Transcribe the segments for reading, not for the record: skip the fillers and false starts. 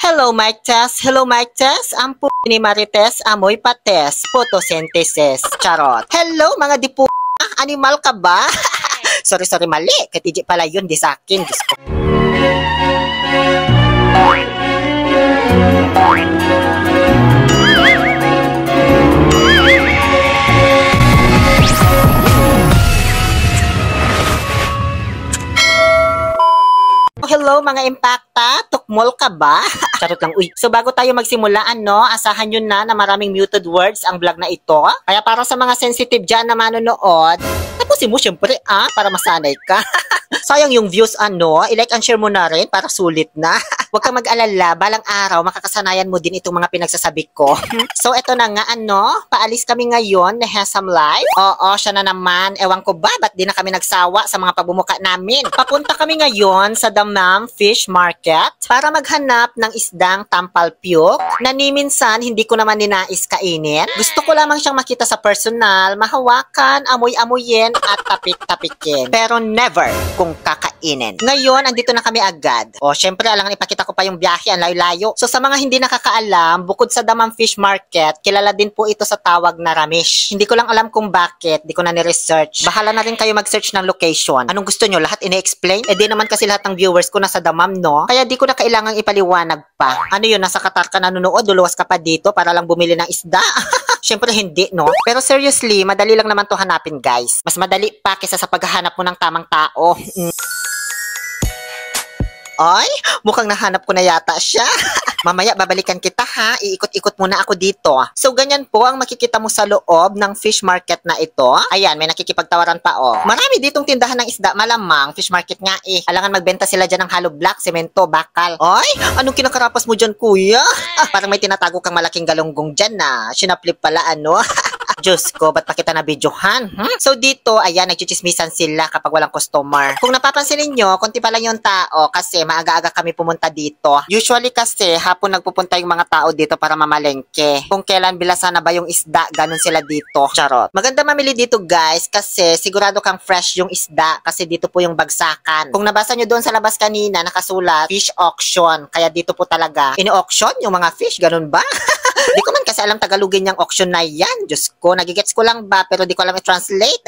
Hello, Mike Tess. Hello, Mike Tess. Ang po ni Marites, amoy pates, photosynthesis. Charot. Hello, mga dipu... Animal ka ba? sorry, mali. Katiji pala yun, di sa akin. Diyos ko. Hello mga impacta, tukmol ka ba? Charot lang, uy. So bago tayo magsimula, asahan nyo na maraming muted words ang vlog na ito. Kaya para sa mga sensitive dyan na manonood, tapusin mo syempre, para masanay ka. Sayang yung views, i-like and share mo na rin para sulit na. Huwag kang mag-alala, balang araw, makakasanayan mo din itong mga pinagsasabi ko. So eto na nga, paalis kami ngayon na Handsome Life. Oo, siya na naman. Ewan ko ba, ba't di na kami nagsawa sa mga pagbumuka namin? Papunta kami ngayon sa Damam Fish Market para maghanap ng isdang tampalpyok na ni minsan hindi ko naman ninais kainin. Gusto ko lamang siyang makita sa personal, mahawakan, amoy-amoyin at tapik-tapikin. Pero never kung kakainin. Ngayon, andito na kami agad. O, syempre, alangan ipakita ko pa yung biyahe, ang layo-layo. So, sa mga hindi nakakaalam, bukod sa Damam Fish Market, kilala din po ito sa tawag na Ramesh. Hindi ko lang alam kung bakit, di ko na ni-research. Bahala na rin kayo mag-search ng location. Anong gusto nyo? Lahat ini-explain? Di naman kasi lahat ng viewers ko nasa Damam, no? Kaya di ko na kailangang ipaliwanag pa. Ano yun, nasa Qatar ka nanonood, luluwas ka pa dito para lang bumili ng isda? Syempre hindi, no? Pero seriously, madali lang naman to hanapin, guys. Mas madali pa kaysa sa paghahanap mo ng tamang tao. Ay, mukhang nahanap ko na yata siya. Mamaya babalikan kita ha, iikot-ikot muna ako dito. So ganyan po ang makikita mo sa loob ng fish market na ito. Ayan, may nakikipagtawaran pa Marami ditong tindahan ng isda, malamang fish market nga Alangan magbenta sila dyan ng hollow block, semento, bakal. Ay, anong kinakarapas mo dyan kuya? Parang may tinatago kang malaking galunggong dyan na. Sinaplip pala Diyos ko, ba't pa kita na-videohan? So dito, ayan, nagchichismisan sila kapag walang customer. Kung napapansin ninyo, konti pa lang yung tao kasi maaga-aga kami pumunta dito. Usually kasi, hapon nagpupunta yung mga tao dito para mamalengke. Kung kailan bilasan na ba yung isda, ganun sila dito. Charot. Maganda mamili dito guys kasi sigurado kang fresh yung isda kasi dito po yung bagsakan. Kung nabasa nyo doon sa labas kanina, nakasulat, fish auction. Kaya dito po talaga, ini-auction yung mga fish, ganun ba? Di ko man kasi alam Tagalogin yung auction na yan. Diyos ko, nagigets ko lang ba pero di ko alam i-translate.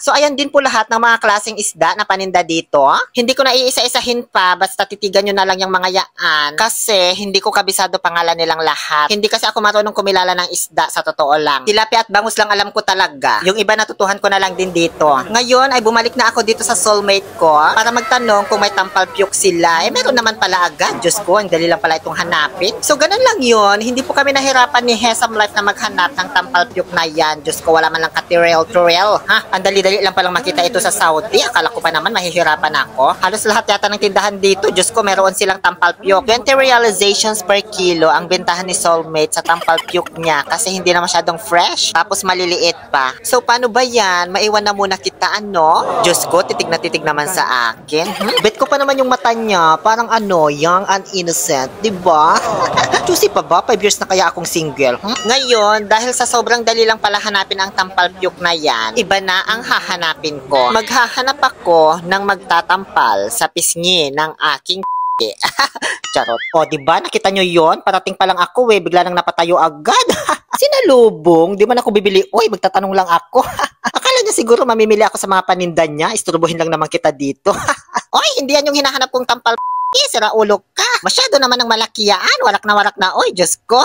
So ayan din po lahat ng mga klaseng isda na paninda dito. Hindi ko na iisa-isahin pa, basta titigan nyo na lang yung mga yaan kasi hindi ko kabisado pangalan nilang lahat. Hindi kasi ako marunong kumilala ng isda sa totoo lang. Tilapia at bangus lang alam ko talaga. Yung iba natutuhan ko na lang din dito. Ngayon ay bumalik na ako dito sa soulmate ko para magtanong kung may tampalpyok sila. Meron naman pala agad. Diyos ko, ang dali lang pala itong hanapin. So ganun lang yun. Hindi po kami nahirapan ni Handsome Life na maghanap ng tampalpyok na yan. Diyos ko, wala man lang katirel-turel. Ang dali-dali lang palang makita ito sa Saudi. Akala ko pa naman mahihirapan ako. Halos lahat yata ng tindahan dito. Diyos ko, meron silang tampalpyok. 20 realizations per kilo ang bentahan ni Soulmate sa tampalpyok niya kasi hindi na masyadong fresh. Tapos maliliit pa. So, paano ba yan? Maiwan na muna kita, Diyos ko, titig na titig naman sa akin. Bet ko pa naman yung mata niya. Parang young and innocent. Diba? Juicy pa ba? 5 years na kaya akong single. Ngayon, dahil sa sobrang dali lang pala hanapin ang tampalpyok na yan, iba na ang hahanapin ko. Maghahanap ako ng magtatampal sa pisngi ng aking Charot. O, diba? Nakita nyo yon? Parating pa lang ako bigla nang napatayo agad. Sinalubong. Di man ako bibili. Uy, magtatanong lang ako. Akala niya siguro mamimili ako sa mga paninda niya. Isturbuhin lang naman kita dito. Oy, hindi yan yung hinahanap kong tampal sira ulo ka. Masyado naman ang malakiyaan. Warak na. Oy, Diyos ko.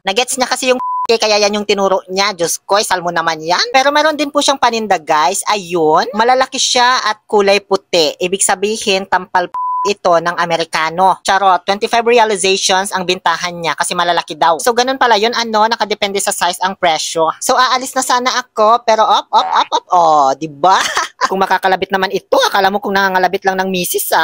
Nagets niya kasi yung kaya yan yung tinuro niya. Diyos ko, salmo naman yan. Pero meron din po siyang paninda, guys. Ayun, malalaki siya at kulay puti. Ibig sabihin, tampal ito ng Amerikano. Charot, 25 realizations ang bintahan niya kasi malalaki daw. So, ganun pala yun, nakadepende sa size ang presyo. So, aalis na sana ako, pero up. Oh, diba? Kung makakalabit naman ito, akala mo kung nangangalabit lang ng misis,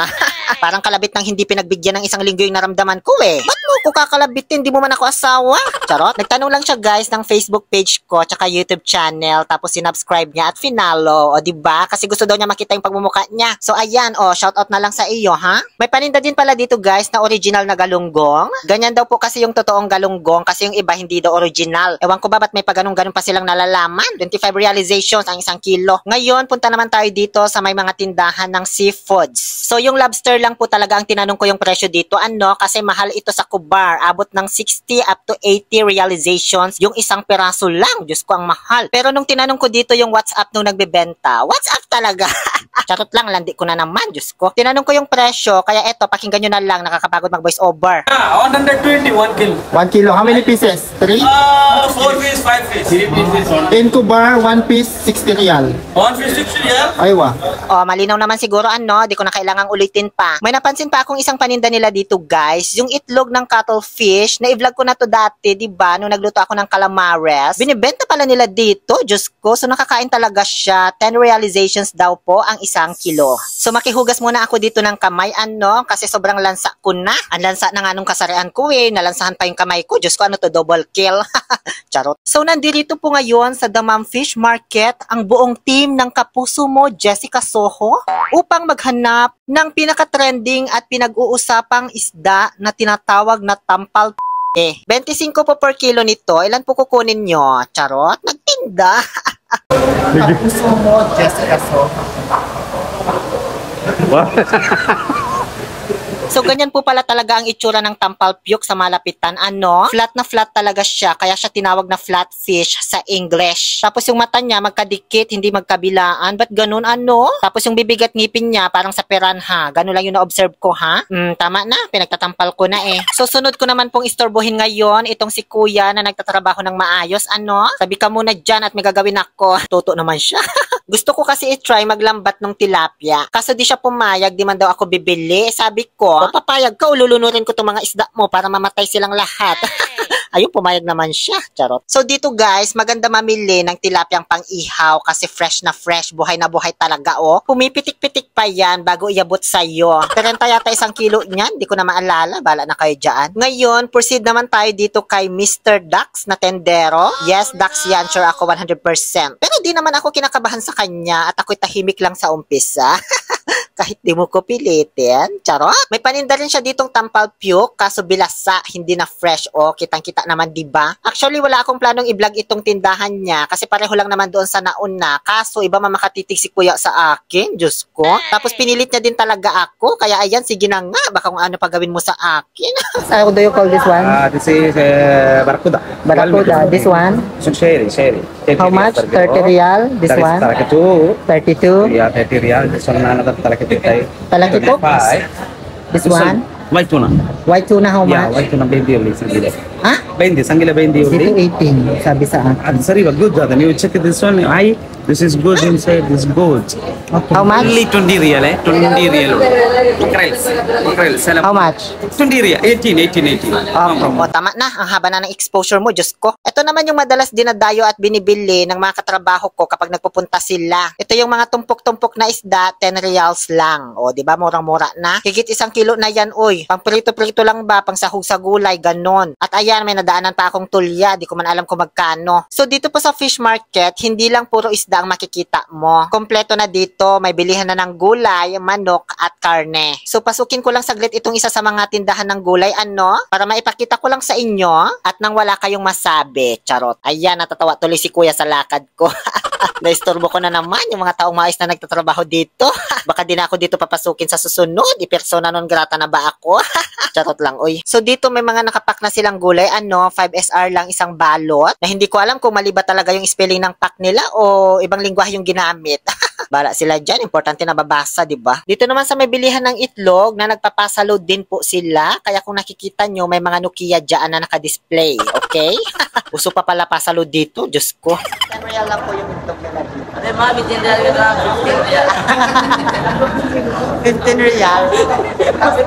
Parang kalabit ng hindi pinagbigyan ng isang linggo yung naramdaman ko, Ba't mo ko kakalabitin? Di mo man ako asawa? Charot. Nagtanong lang siya, guys, ng Facebook page ko, tsaka YouTube channel, tapos sinubscribe niya at finalo. O, diba? Kasi gusto daw niya makita yung pagmumukha niya. So, ayan, shoutout na lang sa iyo, May paninda din pala dito, guys, na original na galunggong. Ganyan daw po kasi yung totoong galunggong kasi yung iba hindi daw original. Ewan ko ba ba't may paganong-ganon pa silang nalalaman? 25 realizations ang 1 kilo. Ngayon, punta naman tayo dito sa may mga tindahan ng seafoods. So, yung lobster fair lang po talaga ang tinanong ko yung presyo dito. Ano? Kasi mahal ito sa Kubar. Abot ng 60 up to 80 realizations yung isang peraso lang. Diyos ko, ang mahal. Pero nung tinanong ko dito yung WhatsApp nung nagbebenta, WhatsApp talaga. Charot lang, landi ko na naman. Diyos ko. Tinanong ko yung presyo, kaya eto, pakinggan nyo na lang. Nakakapagod mag-voice over. 120, 1 kilo. 1 kilo. How many pieces? 3? 4 piece, 5 piece. 3 pieces. In Kubar, 1 piece, 60 real. 1 piece, 60 real. Aywa. Oh, malinaw naman siguro ano, di ko na kailangang ulitin pa. May napansin pa akong isang paninda nila dito, guys. Yung itlog ng cuttlefish, na-i-vlog ko na to dati, di ba? Nung nagluto ako ng calamares. Binibenta pala nila dito, Diyos ko. So nakakain talaga siya. 10 realizations daw po ang isang kilo. So makihugas muna ako dito ng kamay, ano, kasi sobrang lansa ko na. Ang lansa na nga nung kasarian ko eh. Nalansahan pa yung kamay ko. Diyos ko, ano to, double kill. Charot. So nandito po ngayon sa Dammam Fish Market ang buong team ng Kapuso Mo, Jessica Soho, upang maghanap ng pinaka-trending at pinag-uusapang isda na tinatawag na tampal. 25 po per kilo nito. Ilan po kukunin nyo? Charot? Nagtinda. Kapuso Mo, Jessica Soho. So, ganyan po pala talaga ang itsura ng tampal puke sa malapitan. Ano? Flat na flat talaga siya, kaya siya tinawag na flatfish sa English. Tapos yung mata niya magkadikit, hindi magkabilaan. Ba't ganun, ano? Tapos yung bibig at ngipin niya, parang sa piranha. Ganun lang yung na-observe ko, ha? Tama na, pinagtatampal ko na eh. So, sunod ko naman pong istorbohin ngayon itong si kuya na nagtatrabaho ng maayos. Ano? Sabi ka muna dyan at may gagawin ako. Toto naman siya. Gusto ko kasi i-try maglambat ng tilapia. Kaso di siya pumayag, di man daw ako bibili. Sabi ko, papayag ka, ululunurin ko itong mga isda mo para mamatay silang lahat. Ayun, pumayag naman siya. Charot. So dito guys, maganda mamili ng tilapyang pang-ihaw kasi fresh na fresh, buhay na buhay talaga oh. Pumipitik-pitik pa yan bago iabot sa'yo. 30 yata isang kilo niyan, di ko na maalala. Bala na kayo dyan. Ngayon, proceed naman tayo dito kay Mr. Dax na tendero. Yes, Dax yan. Sure ako 100%. Pero di naman ako kinakabahan sa kanya at ako'y tahimik lang sa umpisa. Kahit di mo ko pilitin. Charot. May paninda rin siya ditong tampal puke, kaso bilasa, hindi na fresh. O, kitang-kita naman, diba? Actually, wala akong planong i-vlog itong tindahan niya kasi pareho lang naman doon sa nauna. Kaso, iba makatitig si kuya sa akin. Diyos ko. Tapos, pinilit niya din talaga ako. Kaya, ayan, sige na nga. Baka kung ano pa gawin mo sa akin. How do you call this one? This is Barracuda. Barakuda. This one? Sherry. How much? 30 real. This one? 32. Yeah, 30 real. This one another talakito. Talakito? This one? White tuna. White tuna, how Yeah, much? white tuna 20 only. Sangile. Ha? 20, sangile 20 Dito only. 18, sabi sa akin. Sorry, but good. Then you check this one. This is good inside. This is good. Okay. How much? Only 20 real, 20 real. Mackerel. Sell How much? 20 real. 18. Okay. O, tama na. Ang haba na ng exposure mo, Diyos ko. Ito naman yung madalas dinadayo at binibili ng mga katrabaho ko kapag nagpupunta sila. Ito yung mga tumpok-tumpok na isda, 10 reals lang. O, di ba? Murang-mura na. Higit 1 kilo na yan, uy. Pang prito-prito lang ba? Pang sahog sa gulay, ganon. At ayan, may nadaanan pa akong tulya. Di ko man alam kung magkano. So, dito po sa fish market, hindi lang puro isda ang makikita mo. Kompleto na dito. May bilihan na ng gulay, manok, at karne. So, pasukin ko lang saglit itong isa sa mga tindahan ng gulay, ano? Para maipakita ko lang sa inyo at nang wala kayong masabi. Charot. Ayan, natatawa tuloy si kuya sa lakad ko. Naistorbo ko na naman yung mga taong maayos na nagtatrabaho dito. Baka di na ako dito papasukin sa susunod. Persona non grata na ba ako? Charot lang, uy. So, dito may mga nakapak na silang gulay, ano? 5 SR lang isang balot. Na hindi ko alam kung mali ba talaga yung spelling ng pack nila o ibang lingwahe yung ginamit. Bala sila dyan. Importante na babasa, di ba? Dito naman sa may bilihan ng itlog na nagpapasaload din po sila. Kaya kung nakikita nyo, may mga Nokia dyan na nakadisplay. Okay? Uso pa pala pasaload dito. Diyos ko. 10 real lang po yung itlog nila dito. Ate, mami, tindahan ka na 15 real. 15 real.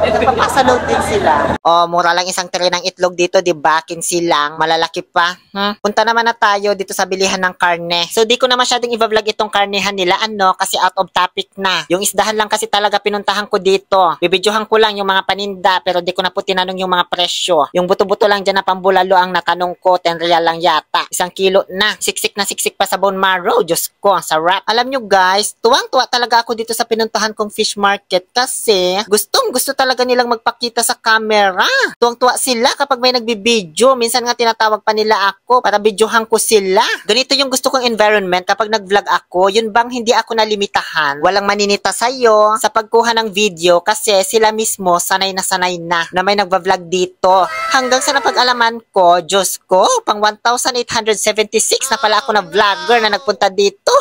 Nagpapasaload din sila. Oh, mura lang isang tray ng itlog dito, di ba? 15 lang. Malalaki pa. Punta naman na tayo dito sa bilihan ng karne. So, di ko na masyadong i-vlog itong karnehan nila, ano? Kasi out of topic na. Yung isdahan lang kasi talaga pinuntahan ko dito. Bibidyohan ko lang yung mga paninda, pero di ko na po tinanong yung mga presyo. Yung buto-buto lang dyan na pambulalo ang natanong ko, 10 real lang yata. 1 kilo na. Siksik na siksik pa sa bone marrow. Diyos ko, ang napakasarap. Alam nyo guys, tuwang-tuwa talaga ako dito sa pinuntahan kong fish market kasi gusto talaga nilang magpakita sa camera. Tuwang-tuwa sila kapag may nagbibideo. Minsan nga tinatawag pa nila ako para videohan ko sila. Ganito yung gusto kong environment kapag nag-vlog ako. Yun bang hindi ako nalimitahan. Walang maninita sa'yo sa pagkuha ng video kasi sila mismo sanay na may nagva-vlog dito. Hanggang sa napag-alaman ko, Diyos ko, pang 1,876 na pala ako na vlogger na nagpunta dito.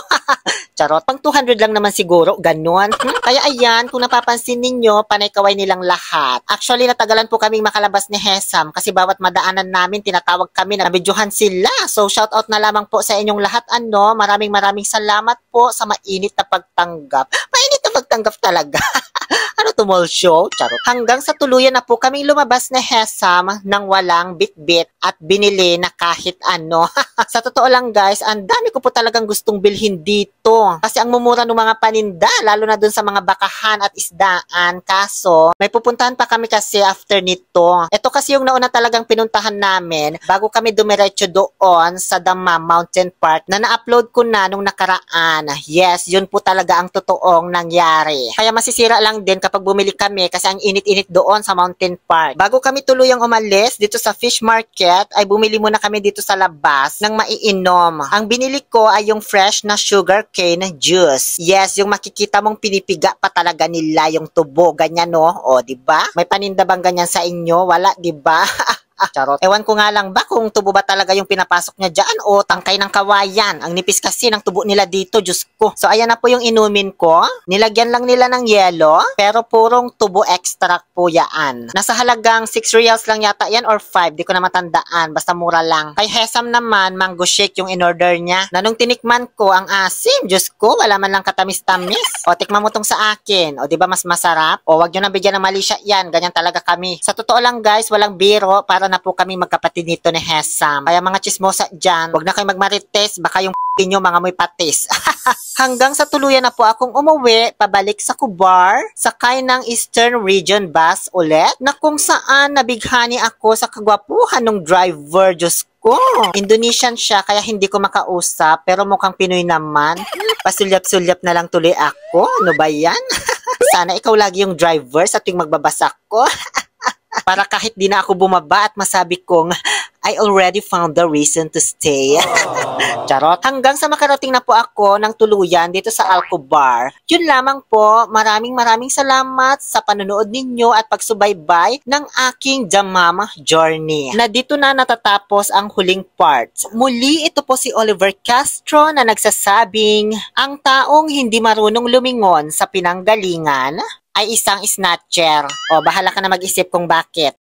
Charot, pang 200 lang naman siguro, ganun. Kaya ayan, kung napapansin ninyo, panay-kaway nilang lahat. Actually, natagalan po kaming makalabas ni Hesam kasi bawat madaanan namin, tinatawag kami na nabidyohan sila. So, shoutout na lamang po sa inyong lahat. Maraming salamat po sa mainit na pagtanggap. Mainit na pagtanggap talaga. Ano to, mall show? Charot. Hanggang sa tuluyan na po kaming lumabas ni Hesam nang walang bit-bit at binili na kahit ano. Sa totoo lang guys, ang dami ko po talagang gustong bilhin dito. Kasi ang mumura ng mga paninda, lalo na dun sa mga bakahan at isdaan. Kaso, may pupuntahan pa kami kasi after nito. Ito kasi yung nauna talagang pinuntahan namin bago kami dumiretso doon sa Dammam Mountain Park na na-upload ko na nung nakaraan. Yes, yun po talaga ang totoong nangyari. Kaya masisira lang din kapag bumili kami kasi ang init-init doon sa Mountain Park. Bago kami tuluyang umalis dito sa fish market, ay bumili muna kami dito sa labas ng maiinom. Ang binili ko ay yung fresh na sugar cane juice. Yes, yung makikita mong pinipiga pa talaga nila yung tubo. Ganyan no? O, diba? May paninda bang ganyan sa inyo? Wala, diba? Charot. Ewan ko nga lang ba kung tubo ba talaga yung pinapasok niya dyan o tangkay ng kawayan. Ang nipis kasi ng tubo nila dito, Diyos ko. So, ayan na po yung inumin ko. Nilagyan lang nila ng yelo, pero purong tubo extract po yan. Nasa halagang 6 reals lang yata yan or 5. Di ko na matandaan. Basta mura lang. Kay Hesam naman, mango shake yung in-order niya. Na nung tinikman ko, ang asim. Diyos ko, wala man lang katamis-tamis. O, tikman mo tong sa akin. O, di ba mas masarap? O, wag nyo na bigyan ng mali siya yan. Ganyan talaga kami. Sa totoo lang guys, walang biro para na po kami magkapatid nito ni Hesam. Kaya mga chismosa dyan, huwag na kayo magmarites, baka yung nyo mga may patis. Hanggang sa tuluyan na po akong umuwi, pabalik sa Kubar, sakay ng Eastern Region Bus ulit, na kung saan nabighani ako sa kagwapuhan ng driver, Diyos ko. Indonesian siya, kaya hindi ko makausap, pero mukhang Pinoy naman. Pasulyap-sulyap na lang tuloy ako. Ano ba yan? Sana ikaw lagi yung driver sa tuwing magbabasak ko. Para kahit di na ako bumaba at masabi kong I already found the reason to stay. Charot. Hanggang sa makarating na po ako ng tuluyan dito sa Alcobar. Yun lamang po. Maraming salamat sa panonood ninyo at pagsubaybay ng aking Dammam journey. Na dito na natatapos ang huling part. Muli ito po si Oliver Castro na nagsasabing ang taong hindi marunong lumingon sa pinanggalingan ay isang snatcher. O, bahala ka na mag-isip kung bakit.